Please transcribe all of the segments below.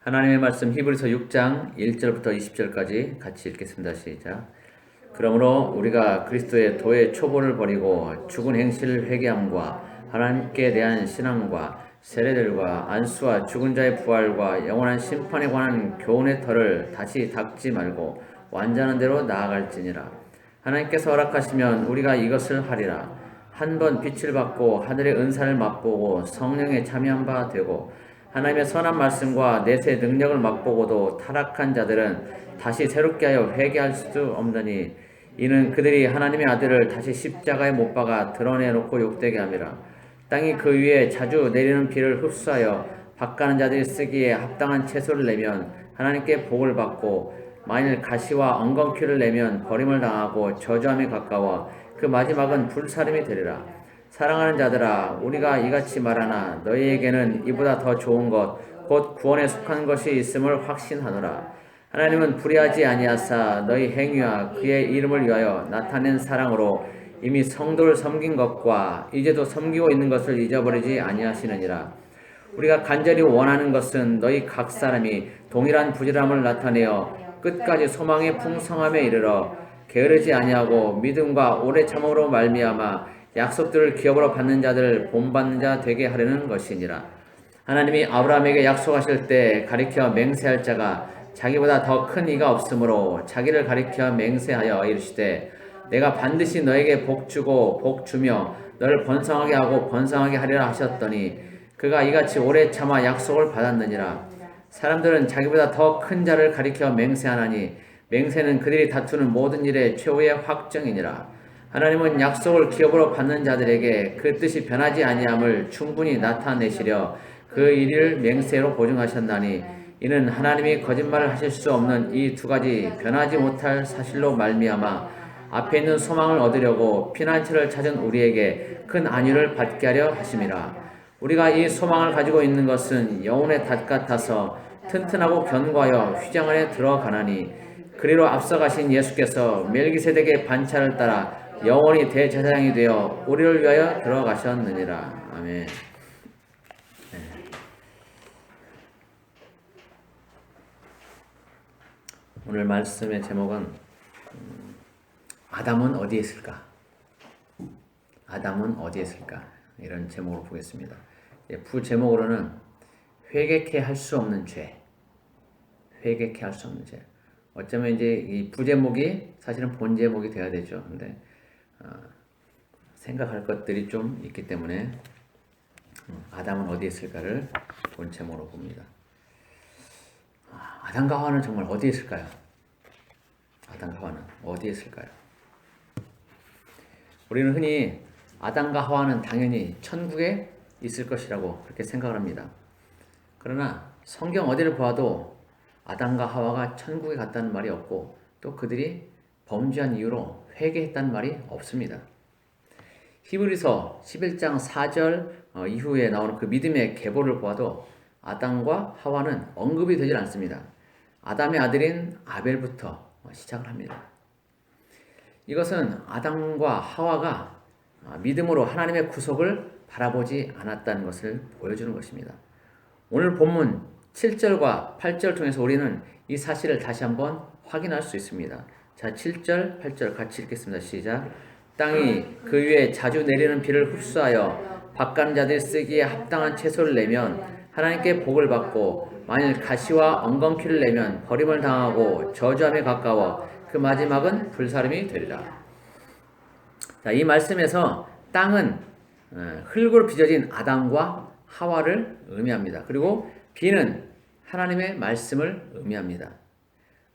하나님의 말씀 히브리서 6장 1절부터 20절까지 같이 읽겠습니다. 시작. 그러므로 우리가 그리스도의 도의 초보를 버리고 죽은 행실을 회개함과 하나님께 대한 신앙과 세례들과 안수와 죽은 자의 부활과 영원한 심판에 관한 교훈의 털을 다시 닦지 말고 완전한 대로 나아갈지니라. 하나님께서 허락하시면 우리가 이것을 하리라. 한 번 빛을 받고 하늘의 은사를 맛보고 성령에 참여한 바 되고 하나님의 선한 말씀과 내세의 능력을 맛보고도 타락한 자들은 다시 새롭게 하여 회개할 수 없느니 이는 그들이 하나님의 아들을 다시 십자가에 못 박아 드러내놓고 욕되게 함이라. 땅이 그 위에 자주 내리는 비를 흡수하여 밭가는 자들이 쓰기에 합당한 채소를 내면 하나님께 복을 받고 만일 가시와 엉겅퀴를 내면 버림을 당하고 저주함에 가까워 그 마지막은 불사름이 되리라. 사랑하는 자들아, 우리가 이같이 말하나 너희에게는 이보다 더 좋은 것 곧 구원에 속한 것이 있음을 확신하노라. 하나님은 불의하지 아니하사 너희 행위와 그의 이름을 위하여 나타낸 사랑으로 이미 성도를 섬긴 것과 이제도 섬기고 있는 것을 잊어버리지 아니하시느니라. 우리가 간절히 원하는 것은 너희 각 사람이 동일한 부지런함을 나타내어 끝까지 소망의 풍성함에 이르러 게으르지 아니하고 믿음과 오래 참음으로 말미암아 약속들을 기업으로 받는 자들을 본받는 자 되게 하려는 것이니라. 하나님이 아브라함에게 약속하실 때 가리켜 맹세할 자가 자기보다 더 큰 이가 없으므로 자기를 가리켜 맹세하여 이르시되 내가 반드시 너에게 복 주고 복 주며 너를 번성하게 하고 번성하게 하리라 하셨더니 그가 이같이 오래 참아 약속을 받았느니라. 사람들은 자기보다 더 큰 자를 가리켜 맹세하나니 맹세는 그들이 다투는 모든 일의 최후의 확정이니라. 하나님은 약속을 기업으로 받는 자들에게 그 뜻이 변하지 아니함을 충분히 나타내시려 그 일을 맹세로 보증하셨나니 이는 하나님이 거짓말을 하실 수 없는 이 두 가지 변하지 못할 사실로 말미암아 앞에 있는 소망을 얻으려고 피난처를 찾은 우리에게 큰 안위를 받게 하려 하심이라. 우리가 이 소망을 가지고 있는 것은 영혼의 닷 같아서 튼튼하고 견고하여 휘장 안에 들어가나니 그리로 앞서가신 예수께서 멜기세덱의 반차를 따라 영원히 대제사장이 되어 우리를 위하여 들어가셨느니라. 아멘. 오늘 말씀의 제목은 아담은 어디에 있을까? 아담은 어디에 있을까? 이런 제목으로 보겠습니다. 부제목으로는 회개케 할 수 없는 죄. 회개케 할 수 없는 죄. 어쩌면 이제 이 부제목이 사실은 본제목이 돼야 되죠. 근데 생각할 것들이 좀 있기 때문에 아담은 어디에 있을까를 본 제목으로 봅니다. 아담과 하와는 정말 어디에 있을까요? 아담과 하와는 어디에 있을까요? 우리는 흔히 아담과 하와는 당연히 천국에 있을 것이라고 그렇게 생각을 합니다. 그러나 성경 어디를 보아도 아담과 하와가 천국에 갔다는 말이 없고 또 그들이 범죄한 이유로 회개했다는 말이 없습니다. 히브리서 11장 4절 이후에 나오는 그 믿음의 계보를 보아도 아담과 하와는 언급이 되질 않습니다. 아담의 아들인 아벨부터 시작을 합니다. 이것은 아담과 하와가 믿음으로 하나님의 구속을 바라보지 않았다는 것을 보여주는 것입니다. 오늘 본문 7절과 8절 통해서 우리는 이 사실을 다시 한번 확인할 수 있습니다. 자, 7절, 8절 같이 읽겠습니다. 시작. 땅이 그 위에 자주 내리는 비를 흡수하여 밭가는 자들이 쓰기에 합당한 채소를 내면 하나님께 복을 받고 만일 가시와 엉겅퀴를 내면 버림을 당하고 저주함에 가까워 그 마지막은 불사름이 되리라. 자, 이 말씀에서 땅은 흙으로 빚어진 아담과 하와를 의미합니다. 그리고 비는 하나님의 말씀을 의미합니다.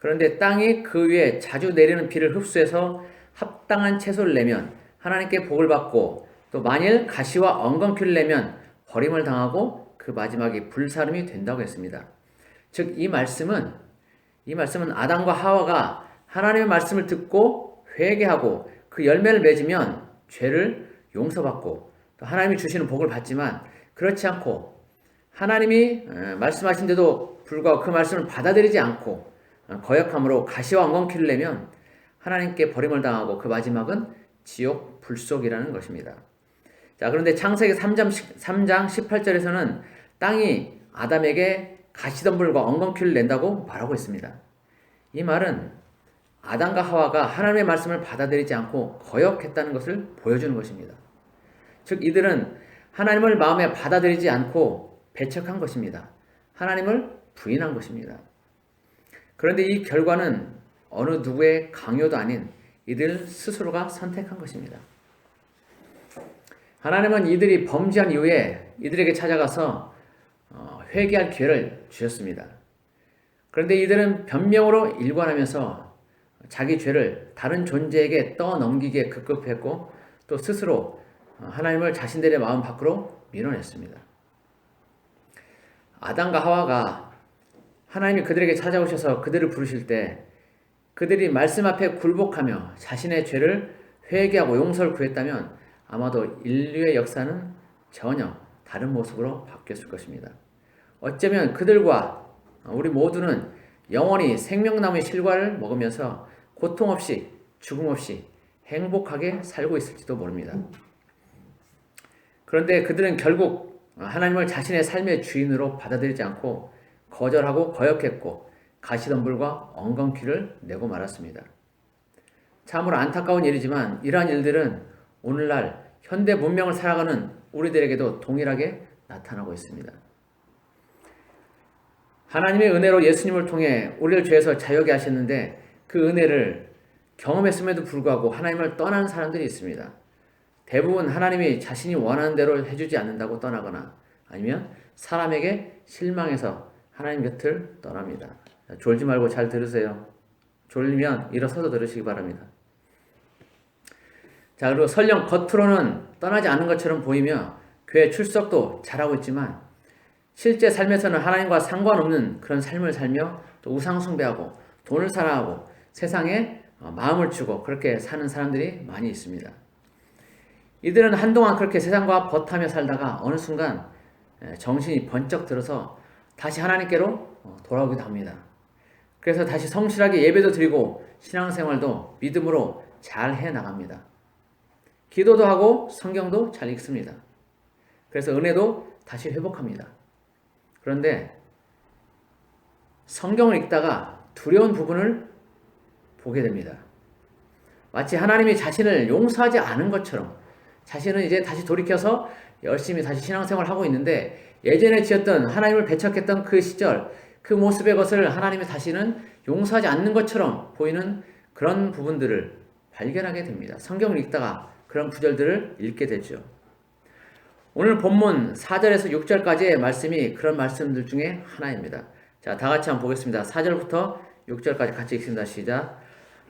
그런데 땅이 그 위에 자주 내리는 비를 흡수해서 합당한 채소를 내면 하나님께 복을 받고 또 만일 가시와 엉겅퀴를 내면 버림을 당하고 그 마지막이 불사름이 된다고 했습니다. 즉 이 말씀은 아담과 하와가 하나님의 말씀을 듣고 회개하고 그 열매를 맺으면 죄를 용서받고 또 하나님이 주시는 복을 받지만 그렇지 않고 하나님이 말씀하신데도 불구하고 그 말씀을 받아들이지 않고 거역함으로 가시와 엉겅퀴를 내면 하나님께 버림을 당하고 그 마지막은 지옥 불속이라는 것입니다. 자, 그런데 창세기 3장 18절에서는 땅이 아담에게 가시덤불과 엉겅퀴를 낸다고 말하고 있습니다. 이 말은 아담과 하와가 하나님의 말씀을 받아들이지 않고 거역했다는 것을 보여주는 것입니다. 즉 이들은 하나님을 마음에 받아들이지 않고 배척한 것입니다. 하나님을 부인한 것입니다. 그런데 이 결과는 어느 누구의 강요도 아닌 이들 스스로가 선택한 것입니다. 하나님은 이들이 범죄한 이후에 이들에게 찾아가서 회개할 기회를 주셨습니다. 그런데 이들은 변명으로 일관하면서 자기 죄를 다른 존재에게 떠넘기기에 급급했고 또 스스로 하나님을 자신들의 마음 밖으로 밀어냈습니다. 아담과 하와가 하나님이 그들에게 찾아오셔서 그들을 부르실 때 그들이 말씀 앞에 굴복하며 자신의 죄를 회개하고 용서를 구했다면 아마도 인류의 역사는 전혀 다른 모습으로 바뀌었을 것입니다. 어쩌면 그들과 우리 모두는 영원히 생명나무의 실과를 먹으면서 고통 없이 죽음 없이 행복하게 살고 있을지도 모릅니다. 그런데 그들은 결국 하나님을 자신의 삶의 주인으로 받아들이지 않고 거절하고 거역했고 가시덤불과 엉겅퀴를 내고 말았습니다. 참으로 안타까운 일이지만 이러한 일들은 오늘날 현대 문명을 살아가는 우리들에게도 동일하게 나타나고 있습니다. 하나님의 은혜로 예수님을 통해 우리를 죄에서 자유하게 하셨는데 그 은혜를 경험했음에도 불구하고 하나님을 떠나는 사람들이 있습니다. 대부분 하나님이 자신이 원하는 대로 해주지 않는다고 떠나거나 아니면 사람에게 실망해서 하나님 곁을 떠납니다. 졸지 말고 잘 들으세요. 졸리면 일어서서 들으시기 바랍니다. 자, 그리고 설령 겉으로는 떠나지 않은 것처럼 보이며 교회 출석도 잘하고 있지만 실제 삶에서는 하나님과 상관없는 그런 삶을 살며 또 우상 숭배하고 돈을 사랑하고 세상에 마음을 주고 그렇게 사는 사람들이 많이 있습니다. 이들은 한동안 그렇게 세상과 버타며 살다가 어느 순간 정신이 번쩍 들어서 다시 하나님께로 돌아오기도 합니다. 그래서 다시 성실하게 예배도 드리고 신앙생활도 믿음으로 잘 해나갑니다. 기도도 하고 성경도 잘 읽습니다. 그래서 은혜도 다시 회복합니다. 그런데 성경을 읽다가 두려운 부분을 보게 됩니다. 마치 하나님이 자신을 용서하지 않은 것처럼 자신은 이제 다시 돌이켜서 열심히 다시 신앙생활을 하고 있는데 예전에 지었던 하나님을 배척했던 그 시절 그 모습의 것을 하나님이 다시는 용서하지 않는 것처럼 보이는 그런 부분들을 발견하게 됩니다. 성경을 읽다가 그런 구절들을 읽게 되죠. 오늘 본문 4절에서 6절까지의 말씀이 그런 말씀들 중에 하나입니다. 자, 다 같이 한번 보겠습니다. 4절부터 6절까지 같이 읽습니다. 시작.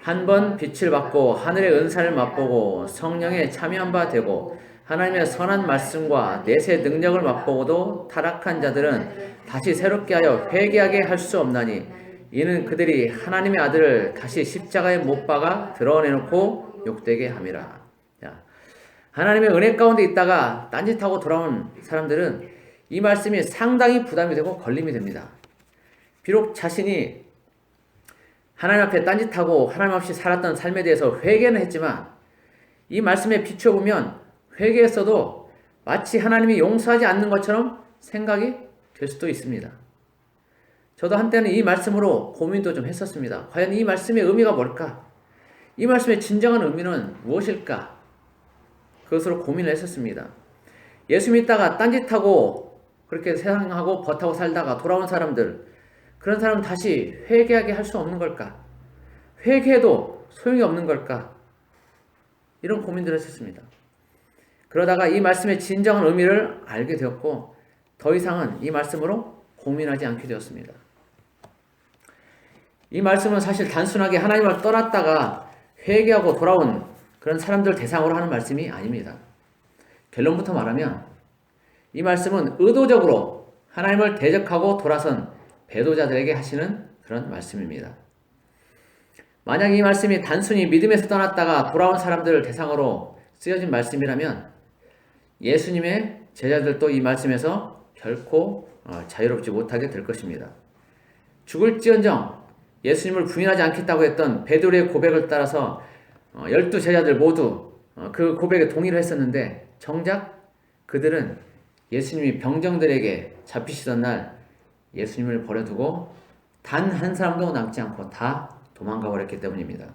한 번 빛을 받고 하늘의 은사를 맛보고 성령에 참여한 바 되고 하나님의 선한 말씀과 내세 능력을 맛보고도 타락한 자들은 다시 새롭게 하여 회개하게 할 수 없나니 이는 그들이 하나님의 아들을 다시 십자가에 못 박아 드러내놓고 욕되게 함이라. 자, 하나님의 은혜 가운데 있다가 딴짓하고 돌아온 사람들은 이 말씀이 상당히 부담이 되고 걸림이 됩니다. 비록 자신이 하나님 앞에 딴짓하고 하나님 없이 살았던 삶에 대해서 회개는 했지만 이 말씀에 비춰보면 회개했어도 마치 하나님이 용서하지 않는 것처럼 생각이 될 수도 있습니다. 저도 한때는 이 말씀으로 고민도 좀 했었습니다. 과연 이 말씀의 의미가 뭘까? 이 말씀의 진정한 의미는 무엇일까? 그것으로 고민을 했었습니다. 예수 믿다가 딴짓하고 그렇게 세상하고 버타고 살다가 돌아온 사람들, 그런 사람은 다시 회개하게 할 수 없는 걸까? 회개해도 소용이 없는 걸까? 이런 고민들을 했었습니다. 그러다가 이 말씀의 진정한 의미를 알게 되었고 더 이상은 이 말씀으로 고민하지 않게 되었습니다. 이 말씀은 사실 단순하게 하나님을 떠났다가 회개하고 돌아온 그런 사람들 대상으로 하는 말씀이 아닙니다. 결론부터 말하면 이 말씀은 의도적으로 하나님을 대적하고 돌아선 배도자들에게 하시는 그런 말씀입니다. 만약 이 말씀이 단순히 믿음에서 떠났다가 돌아온 사람들을 대상으로 쓰여진 말씀이라면 예수님의 제자들도 이 말씀에서 결코 자유롭지 못하게 될 것입니다. 죽을지언정 예수님을 부인하지 않겠다고 했던 베드로의 고백을 따라서 12제자들 모두 그 고백에 동의를 했었는데 정작 그들은 예수님이 병정들에게 잡히시던 날 예수님을 버려두고 단 한 사람도 남지 않고 다 도망가 버렸기 때문입니다.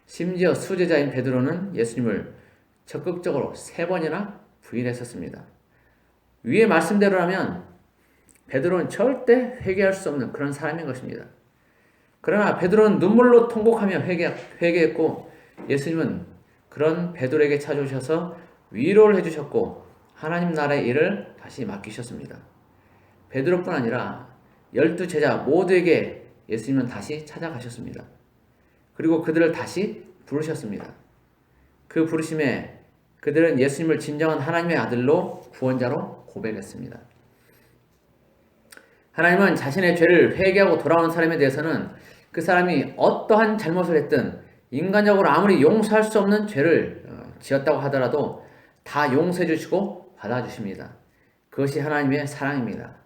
심지어 수제자인 베드로는 예수님을 적극적으로 3번이나 부인했었습니다. 위의 말씀대로라면 베드로는 절대 회개할 수 없는 그런 사람인 것입니다. 그러나 베드로는 눈물로 통곡하며 회개했고 예수님은 그런 베드로에게 찾아오셔서 위로를 해주셨고 하나님 나라의 일을 다시 맡기셨습니다. 베드로뿐 아니라 12제자 모두에게 예수님은 다시 찾아가셨습니다. 그리고 그들을 다시 부르셨습니다. 그 부르심에 그들은 예수님을 진정한 하나님의 아들로 구원자로 고백했습니다. 하나님은 자신의 죄를 회개하고 돌아오는 사람에 대해서는 그 사람이 어떠한 잘못을 했든 인간적으로 아무리 용서할 수 없는 죄를 지었다고 하더라도 다 용서해 주시고 받아주십니다. 그것이 하나님의 사랑입니다.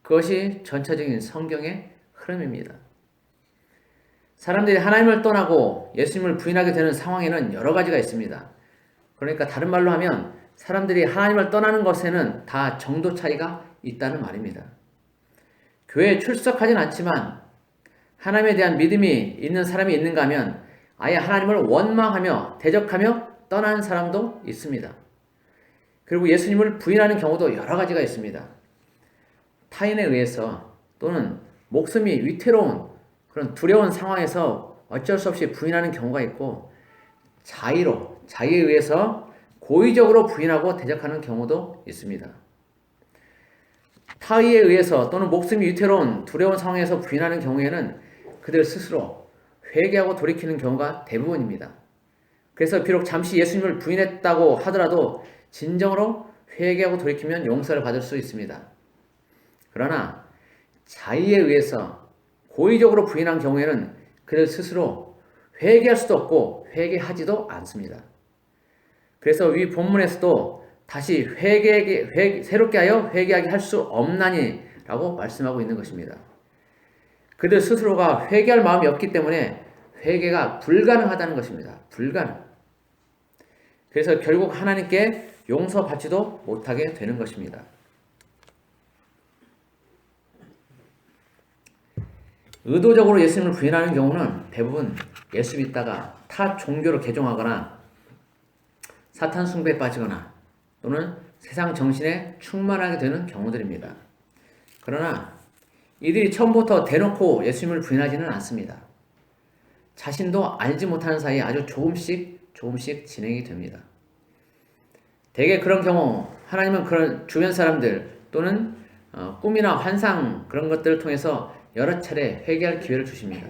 그것이 전체적인 성경의 흐름입니다. 사람들이 하나님을 떠나고 예수님을 부인하게 되는 상황에는 여러 가지가 있습니다. 그러니까 다른 말로 하면 사람들이 하나님을 떠나는 것에는 다 정도 차이가 있다는 말입니다. 교회에 출석하진 않지만 하나님에 대한 믿음이 있는 사람이 있는가 하면 아예 하나님을 원망하며 대적하며 떠나는 사람도 있습니다. 그리고 예수님을 부인하는 경우도 여러 가지가 있습니다. 타인에 의해서 또는 목숨이 위태로운 그런 두려운 상황에서 어쩔 수 없이 부인하는 경우가 있고 자의에 의해서 고의적으로 부인하고 대적하는 경우도 있습니다. 타의에 의해서 또는 목숨이 위태로운 두려운 상황에서 부인하는 경우에는 그들 스스로 회개하고 돌이키는 경우가 대부분입니다. 그래서 비록 잠시 예수님을 부인했다고 하더라도 진정으로 회개하고 돌이키면 용서를 받을 수 있습니다. 그러나 자의에 의해서 고의적으로 부인한 경우에는 그들 스스로 회개할 수도 없고 회개하지도 않습니다. 그래서 위 본문에서도 다시 새롭게 하여 회개하게 할 수 없나니 라고 말씀하고 있는 것입니다. 그들 스스로가 회개할 마음이 없기 때문에 회개가 불가능하다는 것입니다. 불가능. 그래서 결국 하나님께 용서받지도 못하게 되는 것입니다. 의도적으로 예수님을 부인하는 경우는 대부분 예수 믿다가 타 종교로 개종하거나 사탄 숭배에 빠지거나 또는 세상 정신에 충만하게 되는 경우들입니다. 그러나 이들이 처음부터 대놓고 예수님을 부인하지는 않습니다. 자신도 알지 못하는 사이에 아주 조금씩 진행이 됩니다. 대개 그런 경우 하나님은 그런 주변 사람들 또는 꿈이나 환상 그런 것들을 통해서 여러 차례 회개할 기회를 주십니다.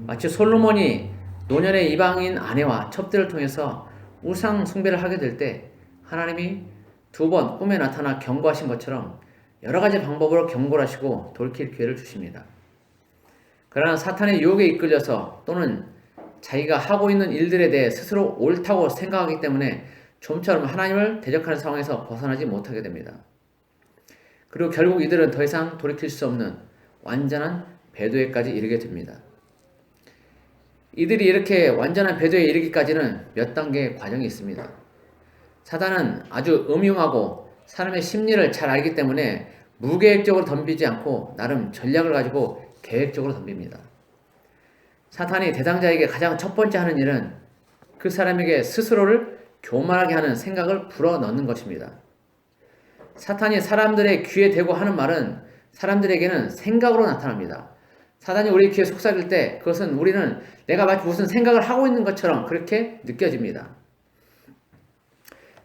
마치 솔로몬이 노년의 이방인 아내와 첩들을 통해서 우상 숭배를 하게 될 때 하나님이 2번 꿈에 나타나 경고하신 것처럼 여러 가지 방법으로 경고를 하시고 돌이킬 기회를 주십니다. 그러나 사탄의 유혹에 이끌려서 또는 자기가 하고 있는 일들에 대해 스스로 옳다고 생각하기 때문에 좀처럼 하나님을 대적하는 상황에서 벗어나지 못하게 됩니다. 그리고 결국 이들은 더 이상 돌이킬 수 없는 완전한 배도에까지 이르게 됩니다. 이들이 이렇게 완전한 배도에 이르기까지는 몇 단계의 과정이 있습니다. 사단은 아주 음흉하고 사람의 심리를 잘 알기 때문에 무계획적으로 덤비지 않고 나름 전략을 가지고 계획적으로 덤빕니다. 사탄이 대상자에게 가장 첫 번째 하는 일은 그 사람에게 스스로를 교만하게 하는 생각을 불어넣는 것입니다. 사탄이 사람들의 귀에 대고 하는 말은 사람들에게는 생각으로 나타납니다. 사단이 우리 귀에 속삭일 때 그것은 우리는 내가 마치 무슨 생각을 하고 있는 것처럼 그렇게 느껴집니다.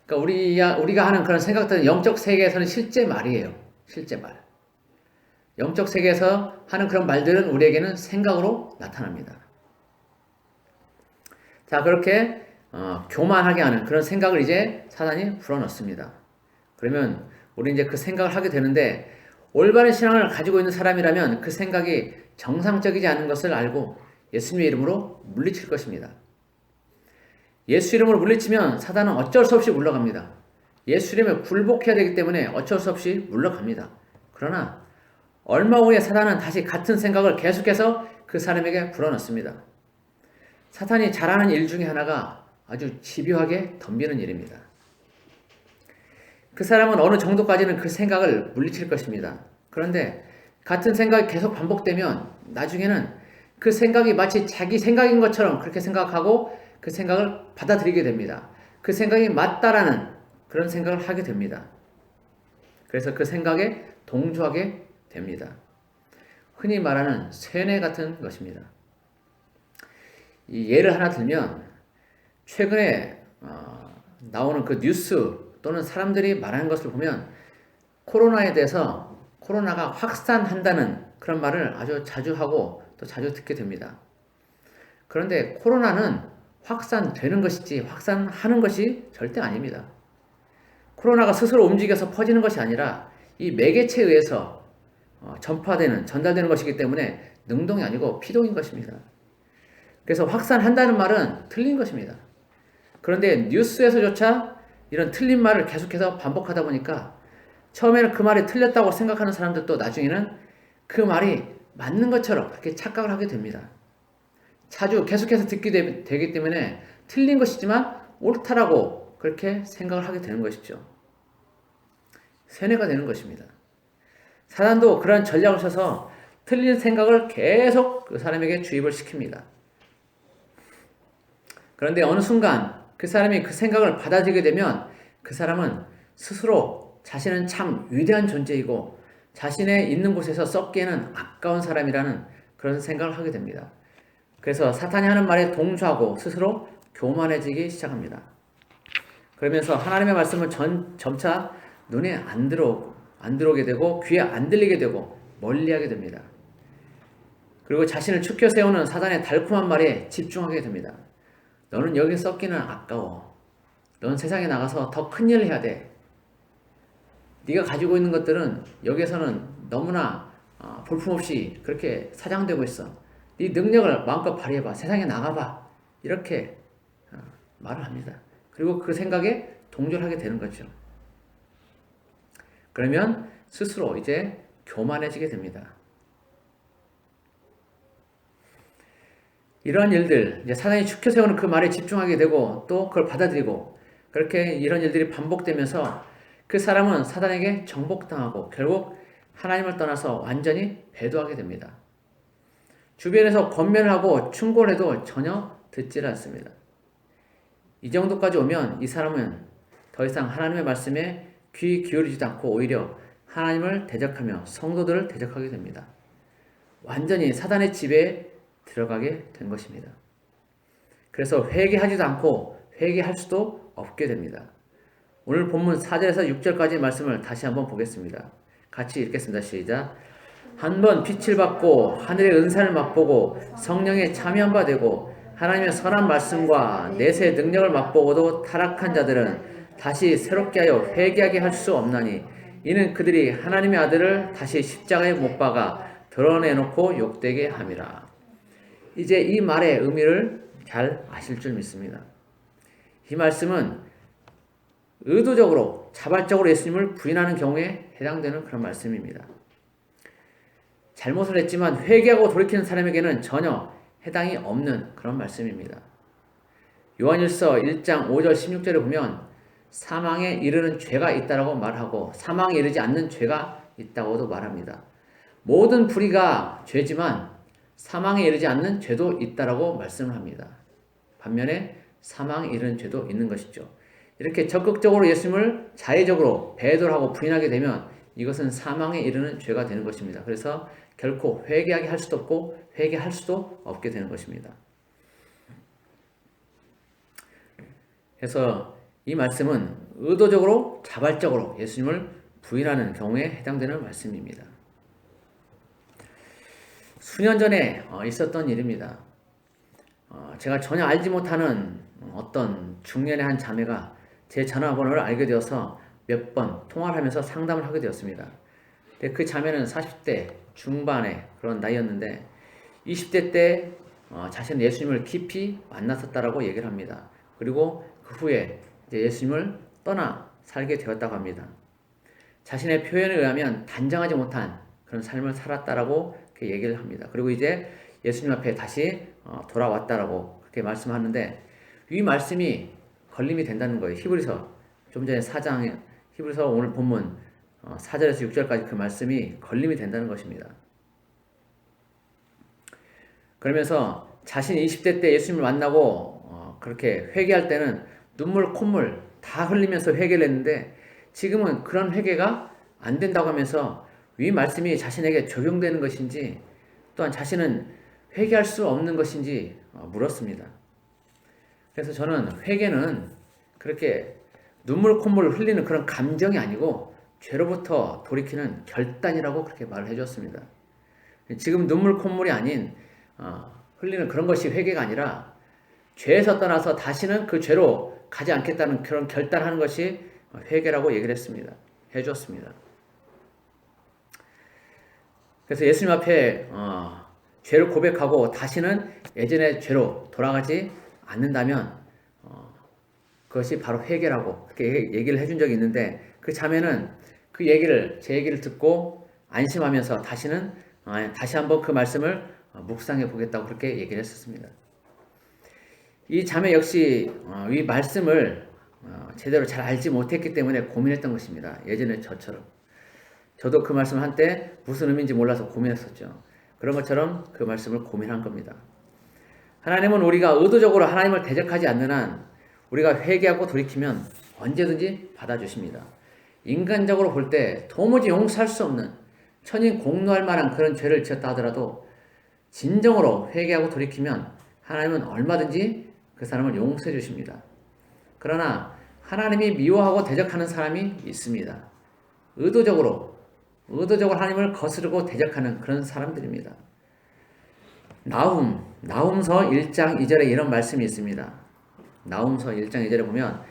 그러니까 우리가 하는 그런 생각들은 영적 세계에서는 실제 말이에요. 실제 말. 영적 세계에서 하는 그런 말들은 우리에게는 생각으로 나타납니다. 자, 그렇게 교만하게 하는 그런 생각을 이제 사단이 불어넣습니다. 그러면 우리 이제 그 생각을 하게 되는데 올바른 신앙을 가지고 있는 사람이라면 그 생각이 정상적이지 않은 것을 알고 예수님의 이름으로 물리칠 것입니다. 예수 이름으로 물리치면 사단은 어쩔 수 없이 물러갑니다. 예수 이름에 굴복해야 되기 때문에 어쩔 수 없이 물러갑니다. 그러나 얼마 후에 사단은 다시 같은 생각을 계속해서 그 사람에게 불어넣습니다. 사탄이 잘하는 일 중에 하나가 아주 집요하게 덤비는 일입니다. 그 사람은 어느 정도까지는 그 생각을 물리칠 것입니다. 그런데 같은 생각이 계속 반복되면 나중에는 그 생각이 마치 자기 생각인 것처럼 그렇게 생각하고 그 생각을 받아들이게 됩니다. 그 생각이 맞다라는 그런 생각을 하게 됩니다. 그래서 그 생각에 동조하게 됩니다. 흔히 말하는 세뇌 같은 것입니다. 이 예를 하나 들면 최근에 나오는 그 뉴스 또는 사람들이 말하는 것을 보면 코로나에 대해서 코로나가 확산한다는 그런 말을 아주 자주 하고 또 자주 듣게 됩니다. 그런데 코로나는 확산되는 것이지 확산하는 것이 절대 아닙니다. 코로나가 스스로 움직여서 퍼지는 것이 아니라 이 매개체에 의해서 전달되는 것이기 때문에 능동이 아니고 피동인 것입니다. 그래서 확산한다는 말은 틀린 것입니다. 그런데 뉴스에서조차 이런 틀린 말을 계속해서 반복하다 보니까 처음에는 그 말이 틀렸다고 생각하는 사람들도 나중에는 그 말이 맞는 것처럼 그렇게 착각을 하게 됩니다. 자주 계속해서 듣게 되기 때문에 틀린 것이지만 옳다라고 그렇게 생각을 하게 되는 것이죠. 세뇌가 되는 것입니다. 사단도 그런 전략을 써서 틀린 생각을 계속 그 사람에게 주입을 시킵니다. 그런데 어느 순간 그 사람이 그 생각을 받아들이게 되면 그 사람은 스스로 자신은 참 위대한 존재이고 자신의 있는 곳에서 썩기에는 아까운 사람이라는 그런 생각을 하게 됩니다. 그래서 사탄이 하는 말에 동조하고 스스로 교만해지기 시작합니다. 그러면서 하나님의 말씀은 점차 눈에 안 들어오게 되고 귀에 안 들리게 되고 멀리하게 됩니다. 그리고 자신을 축켜 세우는 사단의 달콤한 말에 집중하게 됩니다. 너는 여기 썩기는 아까워. 넌 세상에 나가서 더 큰 일을 해야 돼. 네가 가지고 있는 것들은 여기에서는 너무나 볼품없이 그렇게 사장되고 있어. 네 능력을 마음껏 발휘해봐. 세상에 나가봐. 이렇게 말을 합니다. 그리고 그 생각에 동조를 하게 되는 거죠. 그러면 스스로 이제 교만해지게 됩니다. 이러한 일들, 이제 사단이 축혀 세우는 그 말에 집중하게 되고 또 그걸 받아들이고 그렇게 이런 일들이 반복되면서 그 사람은 사단에게 정복당하고 결국 하나님을 떠나서 완전히 배도하게 됩니다. 주변에서 권면을 하고 충고를 해도 전혀 듣질 않습니다. 이 정도까지 오면 이 사람은 더 이상 하나님의 말씀에 귀 기울이지도 않고 오히려 하나님을 대적하며 성도들을 대적하게 됩니다. 완전히 사단의 지배에 들어가게 된 것입니다. 그래서 회개하지도 않고 회개할 수도 없게 됩니다. 오늘 본문 4절에서 6절까지 말씀을 다시 한번 보겠습니다. 같이 읽겠습니다. 시작. 한번 빛을 받고 하늘의 은사를 맛보고 성령에 참여한 바 되고 하나님의 선한 말씀과 내세의 능력을 맛보고도 타락한 자들은 다시 새롭게 하여 회개하게 할 수 없나니 이는 그들이 하나님의 아들을 다시 십자가에 못 박아 드러내놓고 욕되게 함이라. 이제 이 말의 의미를 잘 아실 줄 믿습니다. 이 말씀은 의도적으로 자발적으로 예수님을 부인하는 경우에 해당되는 그런 말씀입니다. 잘못을 했지만 회개하고 돌이키는 사람에게는 전혀 해당이 없는 그런 말씀입니다. 요한일서 1장 5절 16절에 보면 사망에 이르는 죄가 있다라고 말하고 사망에 이르지 않는 죄가 있다고도 말합니다. 모든 불의가 죄지만 사망에 이르지 않는 죄도 있다라고 말씀을 합니다. 반면에 사망에 이르는 죄도 있는 것이죠. 이렇게 적극적으로 예수님을 자의적으로 배도를 하고 부인하게 되면 이것은 사망에 이르는 죄가 되는 것입니다. 그래서 결코 회개하게 할 수도 없고 회개할 수도 없게 되는 것입니다. 그래서 이 말씀은 의도적으로 자발적으로 예수님을 부인하는 경우에 해당되는 말씀입니다. 수년 전에 있었던 일입니다. 제가 전혀 알지 못하는 어떤 중년의 한 자매가 제 전화번호를 알게 되어서 몇 번 통화를 하면서 상담을 하게 되었습니다. 근데 그 자매는 40대 중반의 그런 나이였는데 20대 때 자신은 예수님을 깊이 만났었다라고 얘기를 합니다. 그리고 그 후에 이제 예수님을 떠나 살게 되었다고 합니다. 자신의 표현에 의하면 단정하지 못한 그런 삶을 살았다라고 그렇게 얘기를 합니다. 그리고 이제 예수님 앞에 다시 돌아왔다라고 그렇게 말씀하는데 이 말씀이 걸림이 된다는 거예요. 히브리서 좀 전에 4장 히브리서 오늘 본문 4절에서 6절까지 그 말씀이 걸림이 된다는 것입니다. 그러면서 자신이 20대 때 예수님을 만나고 그렇게 회개할 때는 눈물 콧물 다 흘리면서 회개를 했는데 지금은 그런 회개가 안 된다고 하면서 위 말씀이 자신에게 적용되는 것인지 또한 자신은 회개할 수 없는 것인지 물었습니다. 그래서 저는 회개는 그렇게 눈물 콧물 흘리는 그런 감정이 아니고 죄로부터 돌이키는 결단이라고 그렇게 말을 해줬습니다. 지금 눈물 콧물이 아닌 흘리는 그런 것이 회개가 아니라 죄에서 떠나서 다시는 그 죄로 가지 않겠다는 그런 결단하는 것이 회개라고 얘기를 했습니다. 해줬습니다. 그래서 예수님 앞에 죄를 고백하고 다시는 예전의 죄로 돌아가지 않는다면 그것이 바로 회개라고 그렇게 얘기를 해준 적이 있는데 그 자매는 그 얘기를 제 얘기를 듣고 안심하면서 다시 한번 그 말씀을 묵상해 보겠다고 그렇게 얘기를 했었습니다. 이 자매 역시 이 말씀을 제대로 잘 알지 못했기 때문에 고민했던 것입니다. 예전에 저처럼 저도 그 말씀을 한때 무슨 의미인지 몰라서 고민했었죠. 그런 것처럼 그 말씀을 고민한 겁니다. 하나님은 우리가 의도적으로 하나님을 대적하지 않는 한 우리가 회개하고 돌이키면 언제든지 받아주십니다. 인간적으로 볼 때 도무지 용서할 수 없는 천인 공노할 만한 그런 죄를 지었다 하더라도 진정으로 회개하고 돌이키면 하나님은 얼마든지 그 사람을 용서해 주십니다. 그러나 하나님이 미워하고 대적하는 사람이 있습니다. 의도적으로 하나님을 거스르고 대적하는 그런 사람들입니다. 나훔서 1장 2절에 이런 말씀이 있습니다. 나훔서 1장 2절에 보면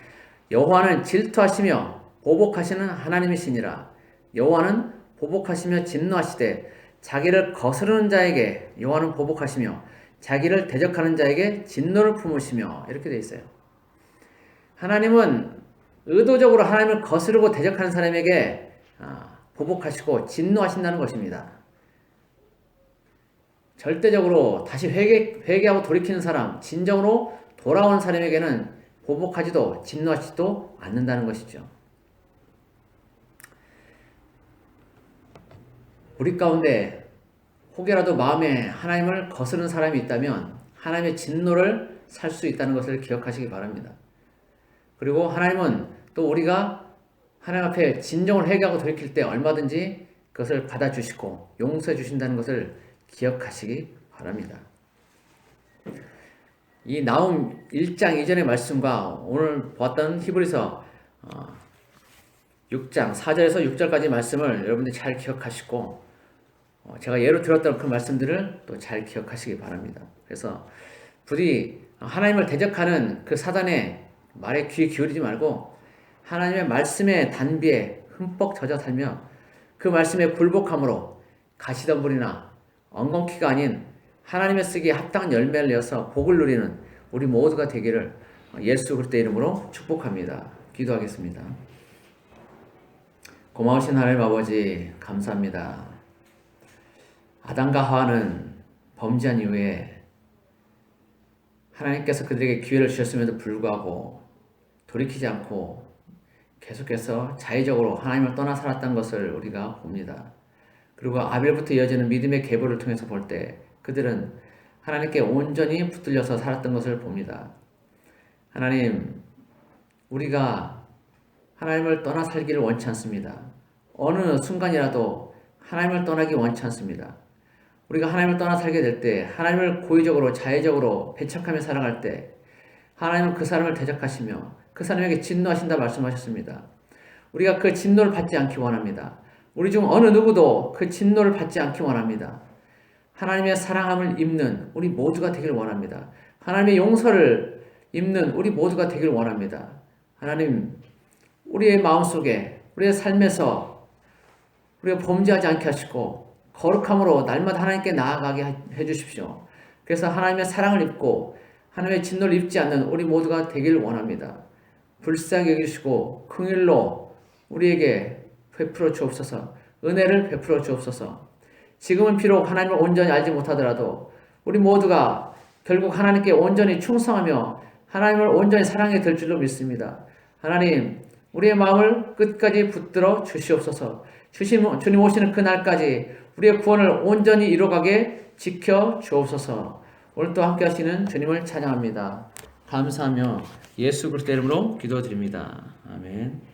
여호와는 질투하시며 보복하시는 하나님이시니라. 여호와는 보복하시며 진노하시되 자기를 거스르는 자에게 여호와는 보복하시며 자기를 대적하는 자에게 진노를 품으시며 이렇게 되어 있어요. 하나님은 의도적으로 하나님을 거스르고 대적하는 사람에게 보복하시고 진노하신다는 것입니다. 절대적으로 다시 회개하고 돌이키는 사람, 진정으로 돌아온 사람에게는 보복하지도 진노하지도 않는다는 것이죠. 우리 가운데 혹여라도 마음에 하나님을 거스르는 사람이 있다면 하나님의 진노를 살 수 있다는 것을 기억하시기 바랍니다. 그리고 하나님은 또 우리가 하나님 앞에 진정을 회개하고 돌이킬 때 얼마든지 그것을 받아주시고 용서해 주신다는 것을 기억하시기 바랍니다. 이 나훔 1장 이전의 말씀과 오늘 보았던 히브리서 6장 4절에서 6절까지 말씀을 여러분들이 잘 기억하시고 제가 예로 들었던 그 말씀들을 또 잘 기억하시기 바랍니다. 그래서 부디 하나님을 대적하는 그 사단의 말에 귀 기울이지 말고 하나님의 말씀의 단비에 흠뻑 젖어 살며 그 말씀에 굴복함으로 가시덤불이나 엉겅퀴가 아닌 하나님의 쓰기에 합당한 열매를 내어서 복을 누리는 우리 모두가 되기를 예수 그리스도의 이름으로 축복합니다. 기도하겠습니다. 고마우신 하나님 아버지 감사합니다. 아담과 하와는 범죄한 이후에 하나님께서 그들에게 기회를 주셨음에도 불구하고 돌이키지 않고 계속해서 자의적으로 하나님을 떠나 살았던 것을 우리가 봅니다. 그리고 아벨부터 이어지는 믿음의 계보를 통해서 볼 때 그들은 하나님께 온전히 붙들려서 살았던 것을 봅니다. 하나님, 우리가 하나님을 떠나 살기를 원치 않습니다. 어느 순간이라도 하나님을 떠나기 원치 않습니다. 우리가 하나님을 떠나 살게 될 때 하나님을 고의적으로 자의적으로 배척하며 살아갈 때 하나님은 그 사람을 대적하시며 그 사람에게 진노하신다 말씀하셨습니다. 우리가 그 진노를 받지 않기 원합니다. 우리 중 어느 누구도 그 진노를 받지 않기 원합니다. 하나님의 사랑함을 입는 우리 모두가 되길 원합니다. 하나님의 용서를 입는 우리 모두가 되길 원합니다. 하나님, 우리의 마음속에 우리의 삶에서 우리가 범죄하지 않게 하시고 거룩함으로 날마다 하나님께 나아가게 해주십시오. 그래서 하나님의 사랑을 입고 하나님의 진노를 입지 않는 우리 모두가 되길 원합니다. 불쌍히 여기시고 긍휼로 우리에게 베풀어 주옵소서. 은혜를 베풀어 주옵소서. 지금은 비록 하나님을 온전히 알지 못하더라도 우리 모두가 결국 하나님께 온전히 충성하며 하나님을 온전히 사랑하게 될 줄로 믿습니다. 하나님, 우리의 마음을 끝까지 붙들어 주시옵소서. 주님 오시는 그날까지 우리의 구원을 온전히 이루어가게 지켜 주옵소서. 오늘 또 함께 하시는 주님을 찬양합니다. 감사하며 예수 그리스도의 이름으로 기도드립니다. 아멘.